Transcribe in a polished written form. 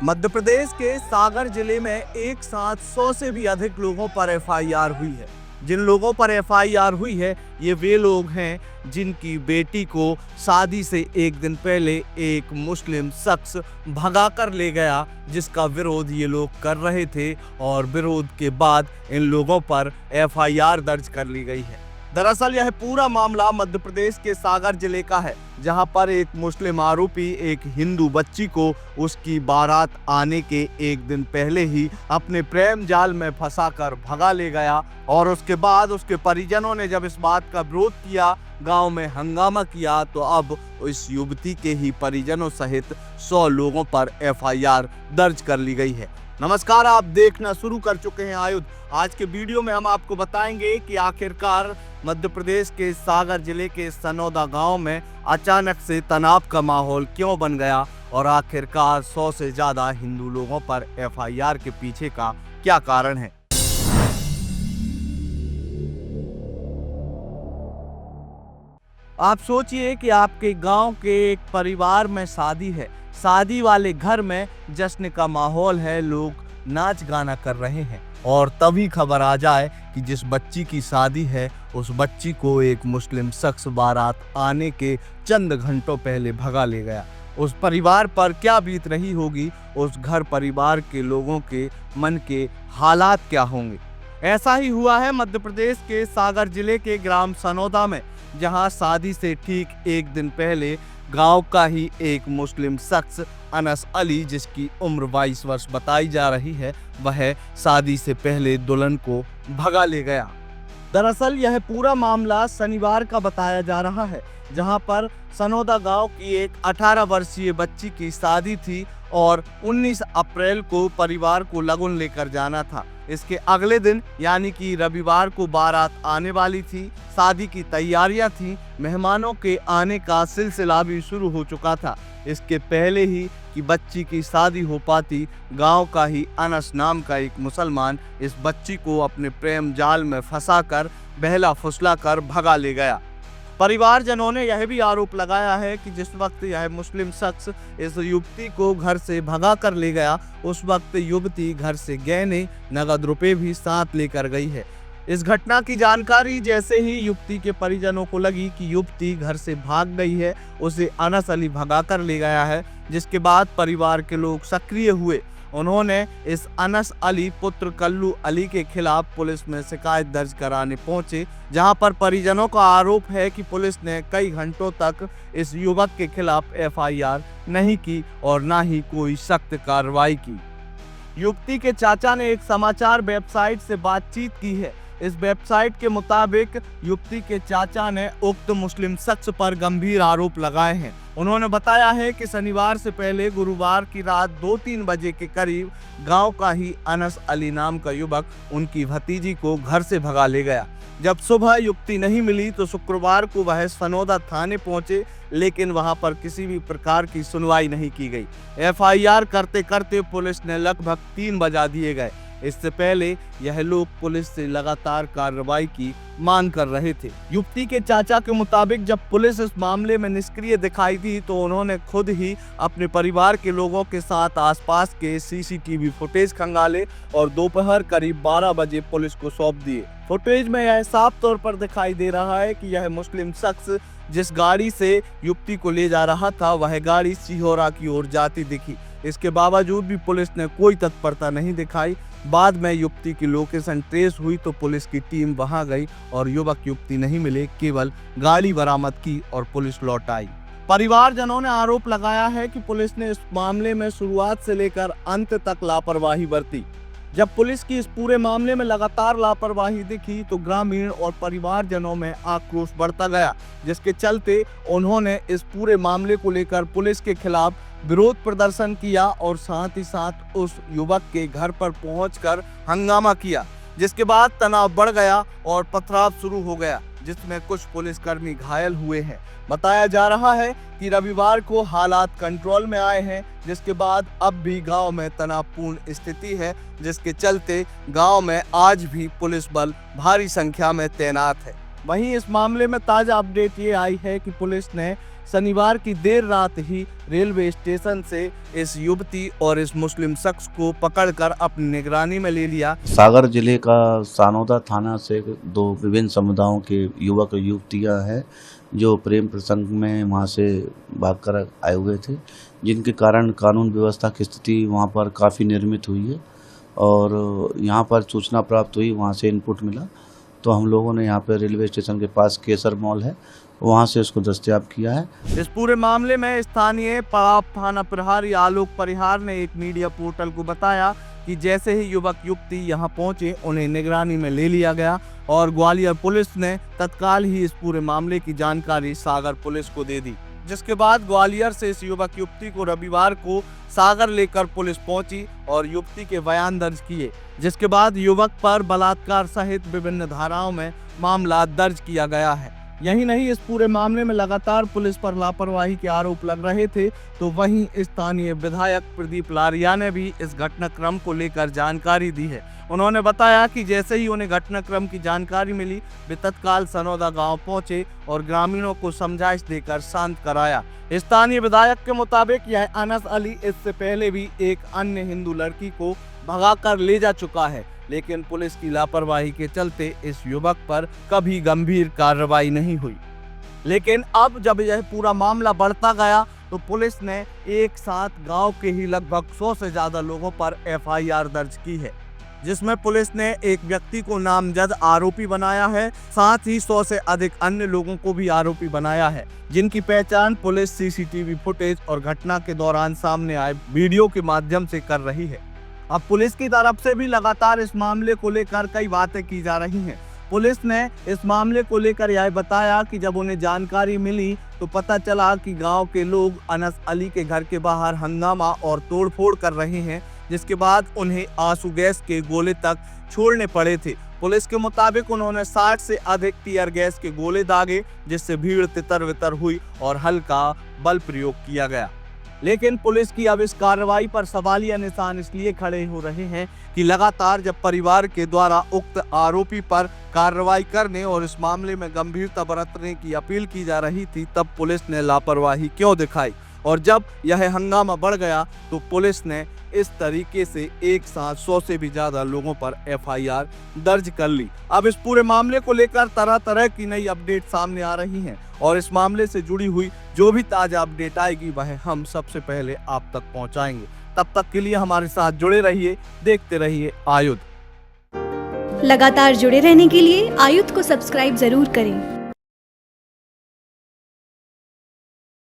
मध्य प्रदेश के सागर जिले में एक साथ 100 से भी अधिक लोगों पर एफआईआर हुई है। जिन लोगों पर एफआईआर हुई है ये वे लोग हैं जिनकी बेटी को शादी से एक दिन पहले एक मुस्लिम शख्स भगा कर ले गया, जिसका विरोध ये लोग कर रहे थे और विरोध के बाद इन लोगों पर एफआईआर दर्ज कर ली गई है। दरअसल यह पूरा मामला मध्य प्रदेश के सागर जिले का है, जहां पर एक मुस्लिम आरोपी एक हिंदू बच्ची को उसकी बारात आने के एक दिन पहले ही अपने प्रेम जाल में फंसाकर भगा ले गया और उसके बाद उसके परिजनों ने जब इस बात का विरोध किया, गांव में हंगामा किया, तो अब इस युवती के ही परिजनों सहित 100 लोगों पर एफआईआर दर्ज कर ली गई है। नमस्कार, आप देखना शुरू कर चुके हैं आयुध। आज के वीडियो में हम आपको बताएंगे कि आखिरकार मध्य प्रदेश के सागर जिले के सनौदा गांव में अचानक से तनाव का माहौल क्यों बन गया और आखिरकार 100 से ज्यादा हिंदू लोगों पर एफआईआर के पीछे का क्या कारण है। आप सोचिए कि आपके गांव के एक परिवार में शादी है, शादी वाले घर में जश्न का माहौल है, लोग नाच गाना कर रहे हैं और तभी खबर आ जाए कि जिस बच्ची की शादी है उस बच्ची को एक मुस्लिम शख्स बारात आने के चंद घंटों पहले भगा ले गया। उस परिवार पर क्या बीत रही होगी, उस घर परिवार के लोगों के मन के हालात क्या होंगे। ऐसा ही हुआ है मध्य प्रदेश के सागर जिले के ग्राम सनौदा में, जहां शादी से ठीक एक दिन पहले गांव का ही एक मुस्लिम शख्स अनस अली, जिसकी उम्र 22 वर्ष बताई जा रही है, वह शादी से पहले दुल्हन को भगा ले गया। दरअसल यह पूरा मामला शनिवार का बताया जा रहा है, जहां पर सनौदा गांव की एक 18 वर्षीय बच्ची की शादी थी और 19 अप्रैल को परिवार को लगन लेकर जाना था। इसके अगले दिन यानी कि रविवार को बारात आने वाली थी। शादी की तैयारियां थी, मेहमानों के आने का सिलसिला भी शुरू हो चुका था। इसके पहले ही कि बच्ची की शादी हो पाती, गांव का ही अनस नाम का एक मुसलमान इस बच्ची को अपने प्रेम जाल में फंसाकर बहला फुसला कर भगा ले गया। परिवारजनों ने यह भी आरोप लगाया है कि जिस वक्त यह मुस्लिम शख्स इस युवती को घर से भगा कर ले गया, उस वक्त युवती घर से गहने, नगद रुपए भी साथ लेकर गई है। इस घटना की जानकारी जैसे ही युवती के परिजनों को लगी कि युवती घर से भाग गई है, उसे अनस अली भगा कर ले गया है, जिसके बाद परिवार के लोग सक्रिय हुए। उन्होंने इस अनस अली पुत्र कल्लू अली के खिलाफ पुलिस में शिकायत दर्ज कराने पहुंचे, जहां पर परिजनों का आरोप है कि पुलिस ने कई घंटों तक इस युवक के खिलाफ एफआईआर नहीं की और ना ही कोई सख्त कार्रवाई की। युवती के चाचा ने एक समाचार वेबसाइट से बातचीत की है। इस वेबसाइट के मुताबिक युवती के चाचा ने उक्त मुस्लिम शख्स पर गंभीर आरोप लगाए हैं। उन्होंने बताया है कि शनिवार से पहले गुरुवार की रात 2-3 बजे के करीब गांव का ही अनस अली नाम का युवक उनकी भतीजी को घर से भगा ले गया। जब सुबह युवती नहीं मिली तो शुक्रवार को वह सनौदा थाने पहुंचे, लेकिन वहां पर किसी भी प्रकार की सुनवाई नहीं की गई। एफआईआर करते करते पुलिस ने लगभग 3 बजा दिए गए। इससे पहले यह लोग पुलिस से लगातार कार्रवाई की मांग कर रहे थे। युवती के चाचा के मुताबिक जब पुलिस इस मामले में निष्क्रिय दिखाई दी तो उन्होंने खुद ही अपने परिवार के लोगों के साथ आसपास के सीसीटीवी फुटेज खंगाले और दोपहर करीब 12 बजे पुलिस को सौंप दिए। फुटेज में यह साफ तौर पर दिखाई दे रहा है कि यह मुस्लिम शख्स जिस गाड़ी से युवती को ले जा रहा था, वह गाड़ी सिहोरा की ओर जाती दिखी। इसके बावजूद भी पुलिस ने कोई तत्परता नहीं दिखाई। बाद में युवती की लोकेशन ट्रेस हुई तो पुलिस की टीम वहां गई और युवक युवती नहीं मिले, केवल गाड़ी बरामद की और पुलिस लौट आई। परिवारजनों ने आरोप लगाया है कि पुलिस ने इस मामले में शुरुआत से लेकर अंत तक लापरवाही बरती। जब पुलिस की इस पूरे मामले में लगातार लापरवाही दिखी तो ग्रामीण और परिवारजनों में आक्रोश बढ़ता गया, जिसके चलते उन्होंने इस पूरे मामले को लेकर पुलिस के खिलाफ विरोध प्रदर्शन किया और साथ ही साथ उस युवक के घर पर पहुंचकर हंगामा किया, जिसके बाद तनाव बढ़ गया और पथराव शुरू हो गया, जिसमें कुछ पुलिसकर्मी घायल हुए हैं। बताया जा रहा है कि रविवार को हालात कंट्रोल में आए हैं, जिसके बाद अब भी गांव में तनावपूर्ण स्थिति है, जिसके चलते गांव में आज भी पुलिस बल भारी संख्या में तैनात है। वहीं इस मामले में ताजा अपडेट ये आई है कि पुलिस ने शनिवार की देर रात ही रेलवे स्टेशन से इस युवती और इस मुस्लिम शख्स को पकड़कर अपनी निगरानी में ले लिया। सागर जिले का सानोदा थाना से दो विभिन्न समुदायों के युवक युवतियां हैं जो प्रेम प्रसंग में वहां से भागकर आए हुए थे, जिनके कारण कानून व्यवस्था की स्थिति वहां पर काफ़ी निर्मित हुई है। और यहां पर सूचना प्राप्त हुई, वहां से इनपुट मिला, तो हम लोगों ने यहां पर रेलवे स्टेशन के पास केसर मॉल है, वहां से उसको दस्तयाब किया है। इस पूरे मामले में स्थानीय पड़ाव थाना प्रभारी आलोक परिहार ने एक मीडिया पोर्टल को बताया कि जैसे ही युवक युवती यहां पहुंचे उन्हें निगरानी में ले लिया गया और ग्वालियर पुलिस ने तत्काल ही इस पूरे मामले की जानकारी सागर पुलिस को दे दी, जिसके बाद ग्वालियर से इस युवक युवती को रविवार को सागर लेकर पुलिस पहुंची और युवती के बयान दर्ज किए, जिसके बाद युवक पर बलात्कार सहित विभिन्न धाराओं में मामला दर्ज किया गया है। यही नहीं, इस पूरे मामले में लगातार पुलिस पर लापरवाही के आरोप लग रहे थे, तो वहीं स्थानीय विधायक प्रदीप लारिया ने भी इस घटनाक्रम को लेकर जानकारी दी है। उन्होंने बताया कि जैसे ही उन्हें घटनाक्रम की जानकारी मिली, वे तत्काल सनौदा गांव पहुंचे और ग्रामीणों को समझाइश देकर शांत कराया। स्थानीय विधायक के मुताबिक यह अनस अली इससे पहले भी एक अन्य हिंदू लड़की को भगाकर ले जा चुका है, लेकिन पुलिस की लापरवाही के चलते इस युवक पर कभी गंभीर कार्रवाई नहीं हुई। लेकिन अब जब यह पूरा मामला बढ़ता गया तो पुलिस ने एक साथ गांव के ही लगभग 100 से ज्यादा लोगों पर FIR दर्ज की है, जिसमें पुलिस ने एक व्यक्ति को नामजद आरोपी बनाया है, साथ ही 100 से अधिक अन्य लोगों को भी आरोपी बनाया है, जिनकी पहचान पुलिस CCTV फुटेज और घटना के दौरान सामने आए वीडियो के माध्यम से कर रही है। अब पुलिस की तरफ से भी लगातार इस मामले को लेकर कई बातें की जा रही हैं। पुलिस ने इस मामले को लेकर यह बताया कि जब उन्हें जानकारी मिली तो पता चला कि गांव के लोग अनस अली के घर के बाहर हंगामा और तोड़फोड़ कर रहे हैं, जिसके बाद उन्हें आंसू गैस के गोले तक छोड़ने पड़े थे। पुलिस के मुताबिक उन्होंने 60 से अधिक टीयर गैस के गोले दागे, जिससे भीड़ तितर बितर हुई और हल्का बल प्रयोग किया गया। लेकिन पुलिस की अब इस कार्रवाई पर सवालिया निशान इसलिए खड़े हो रहे हैं कि लगातार जब परिवार के द्वारा उक्त आरोपी पर कार्रवाई करने और इस मामले में गंभीरता बरतने की अपील की जा रही थी, तब पुलिस ने लापरवाही क्यों दिखाई, और जब यह हंगामा बढ़ गया तो पुलिस ने इस तरीके से एक साथ 100 से भी ज्यादा लोगों पर FIR दर्ज कर ली। अब इस पूरे मामले को लेकर तरह तरह की नई अपडेट सामने आ रही हैं और इस मामले से जुड़ी हुई जो भी ताजा अपडेट आएगी वह हम सबसे पहले आप तक पहुंचाएंगे। तब तक के लिए हमारे साथ जुड़े रहिए, देखते रहिए आयुध। लगातार जुड़े रहने के लिए आयुध को सब्सक्राइब जरूर करें।